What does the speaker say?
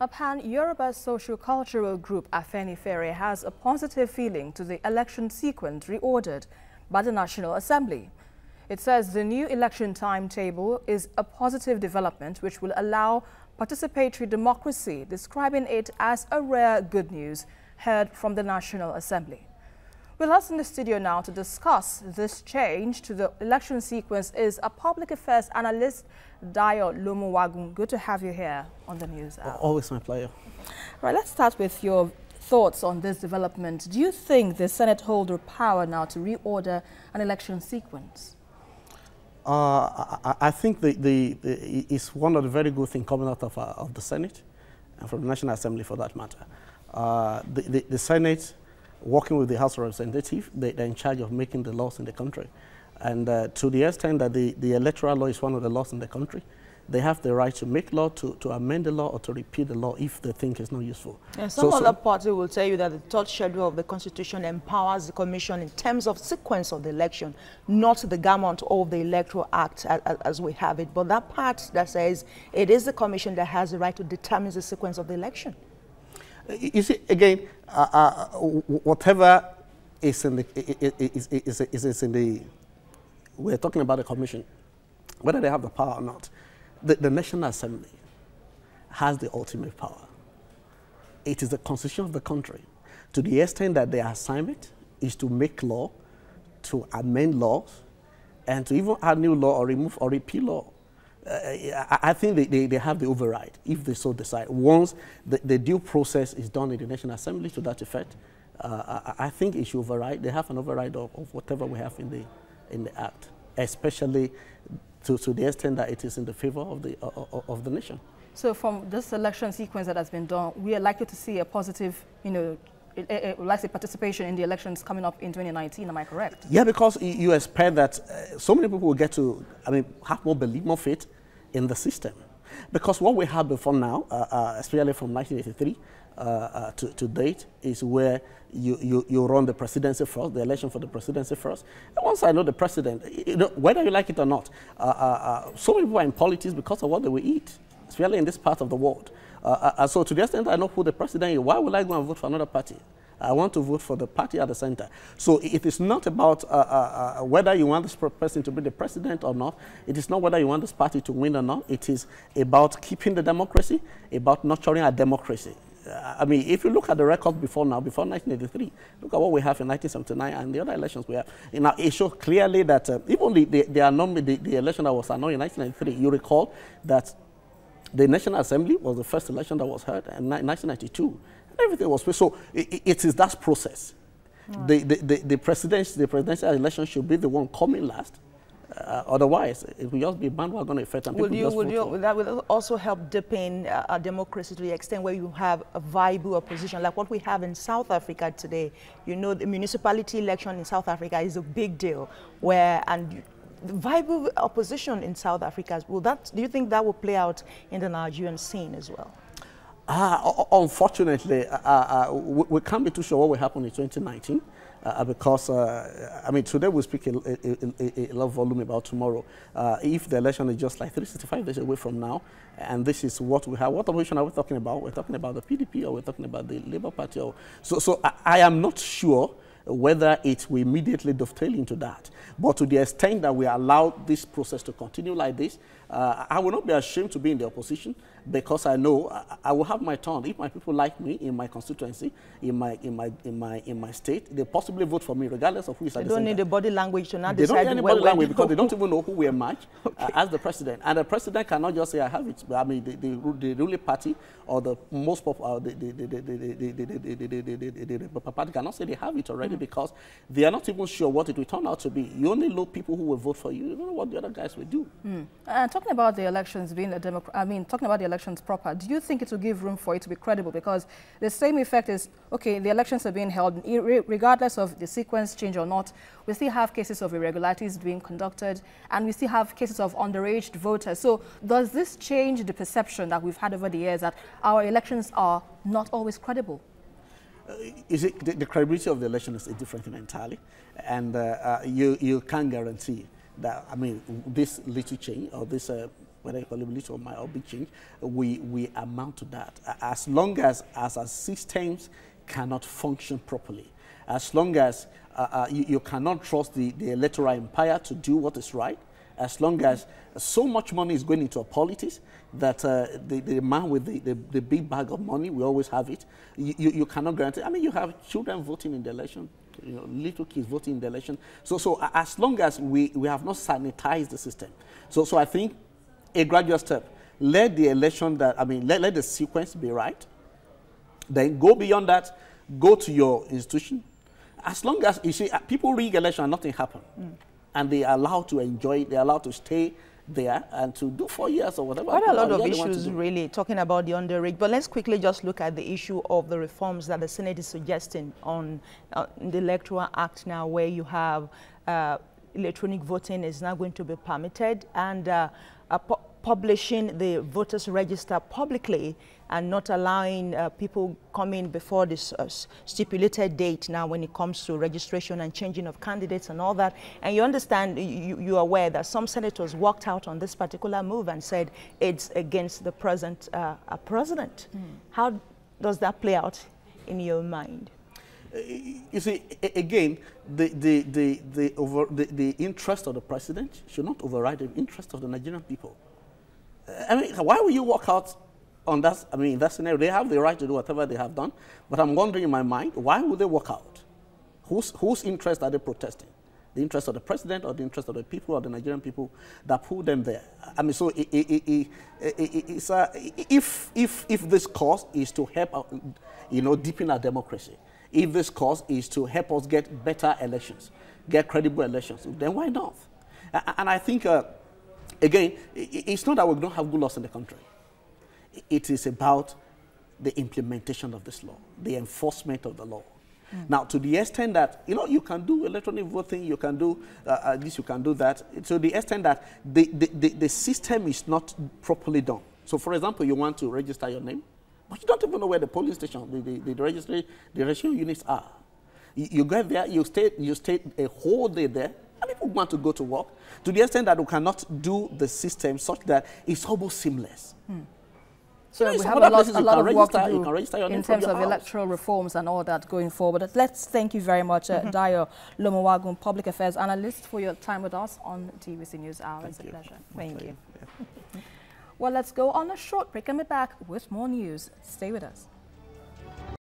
A pan-Yoruba socio-cultural group, Afenifere, has a positive feeling to the election sequence reordered by the National Assembly. It says the new election timetable is a positive development which will allow participatory democracy, describing it as a rare good news heard from the National Assembly. With us in the studio now to discuss this change to the election sequence is a public affairs analyst, Dayo Olomuwagun. Good to have you here on the news hour. Always my pleasure. Right, let's start with your thoughts on this development. Do you think the Senate hold the power now to reorder an election sequence? I think it's one of the very good things coming out of the Senate and from the National Assembly for that matter. The Senate, working with the House of Representatives, they're in charge of making the laws in the country. And to the extent that the electoral law is one of the laws in the country, they have the right to make law, to amend the law, or to repeal the law if they think it's not useful. And some other party will tell you that the third schedule of the Constitution empowers the Commission in terms of sequence of the election, not the gamut of the Electoral Act as we have it. But that part that says it is the Commission that has the right to determine the sequence of the election. You see, again, whatever is in the, we're talking about the Commission, whether they have the power or not, the National Assembly has the ultimate power. It is the constitution of the country. To the extent that their assignment is to make law, to amend laws, and to even add new law or remove or repeal law. I think they have the override, if they so decide. Once the due process is done in the National Assembly to that effect, I think it should override. They have an override of whatever we have in the Act, especially to the extent that it is in the favor of the nation. So from this election sequence that has been done, we are likely to see a positive, likely participation in the elections coming up in 2019, am I correct? Yeah, because you expect that so many people will get to, have more belief, more faith in the system. Because what we have before now, especially from 1983 to date, is where you run the presidency first, the election for the presidency first. And once I know the president, whether you like it or not, so many people are in politics because of what they will eat, especially in this part of the world. So to the extent I know who the president is, why would I go and vote for another party? I want to vote for the party at the center. So it is not about whether you want this person to be the president or not. It is not whether you want this party to win or not. It is about keeping the democracy, about nurturing our democracy. If you look at the record before now, before 1983, look at what we have in 1979 and the other elections we have. Now, it shows clearly that even the election that was announced in 1993, you recall that the National Assembly was the first election that was held in 1992. Everything was so. It is that process. Right. The presidential election should be the one coming last. Otherwise, it will just be bandwagon effect. And that will also help deepen our democracy to the extent where you have a viable opposition, like what we have in South Africa today. The municipality election in South Africa is a big deal. The viable opposition in South Africa, do you think that will play out in the Nigerian scene as well? Unfortunately, we can't be too sure what will happen in 2019 because, today we speak a lot of volume about tomorrow. If the election is just like 365 days away from now, and this is what we have, what opposition are we talking about? We're talking about the PDP or we're talking about the Labour Party? So I am not sure whether it will immediately dovetail into that. But to the extent that we allow this process to continue like this, I will not be ashamed to be in the opposition because I know I will have my turn. If my people like me in my constituency, in my state, they possibly vote for me regardless of who is at the center. They don't need the body language to not decide. They don't need any body language because they don't even know who will match as the president. And the president cannot just say, I have it. But, the ruling party or the most popular, the party cannot say they have it already because they are not even sure what it will turn out to be. You only know people who will vote for you. You don't know what the other guys will do. Talking about the elections being talking about the elections proper, do you think it will give room for it to be credible? Because the same effect is, okay, the elections are being held, regardless of the sequence change or not, we still have cases of irregularities being conducted, and we still have cases of underage voters. So does this change the perception that we've had over the years that our elections are not always credible? The credibility of the election is a different thing entirely, and you can't guarantee that, this little change or this whether you call it little or big change, we amount to that. As long as our systems cannot function properly, as long as you cannot trust the electoral empire to do what is right, as long as so much money is going into politics that the man with the big bag of money, we always have it, you cannot guarantee. I mean, you have children voting in the election, little kids voting in the election. So as long as we have not sanitized the system. So I think a gradual step. Let the election let the sequence be right. Then go beyond that, go to your institution. As long as, you see, people rig election and nothing happens. And they are allowed to enjoy it, they are allowed to stay there and to do 4 years or whatever. Quite a lot of issues really talking about the under-rig, but let's quickly just look at the issue of the reforms that the Senate is suggesting on the Electoral Act now, where you have electronic voting is now going to be permitted, and publishing the voters register publicly and not allowing people coming before this stipulated date now when it comes to registration and changing of candidates and all that. And you understand, you're aware that some senators walked out on this particular move and said it's against the present president. How does that play out in your mind? You see, again, the interest of the president should not override the interest of the Nigerian people. I mean, why would you walk out on that? I mean, in that scenario, they have the right to do whatever they have done. But I'm wondering in my mind, why would they walk out? Whose interest are they protesting? The interest of the president or the interest of the people or the Nigerian people that put them there? I mean, so if this cause is to help, deepen our democracy, if this cause is to help us get better elections, get credible elections, then why not? And I think, again, it's not that we don't have good laws in the country. It is about the implementation of this law, the enforcement of the law. Now, to the extent that, you can do electronic voting, you can do this, you can do that, to the extent that the system is not properly done. So, for example, you want to register your name, but you don't even know where the polling station, the registration units are. You get there, you stay a whole day there, and people want to go to work, to the extent that we cannot do the system such that it's almost seamless. So we have a lot of work to do in terms of electoral reforms and all that going forward. Let's thank you very much, Dayo Olomuwagun, Public Affairs Analyst, for your time with us on TVC News Hour. It's a pleasure. Thank you. Well, let's go on a short break and be back with more news. Stay with us.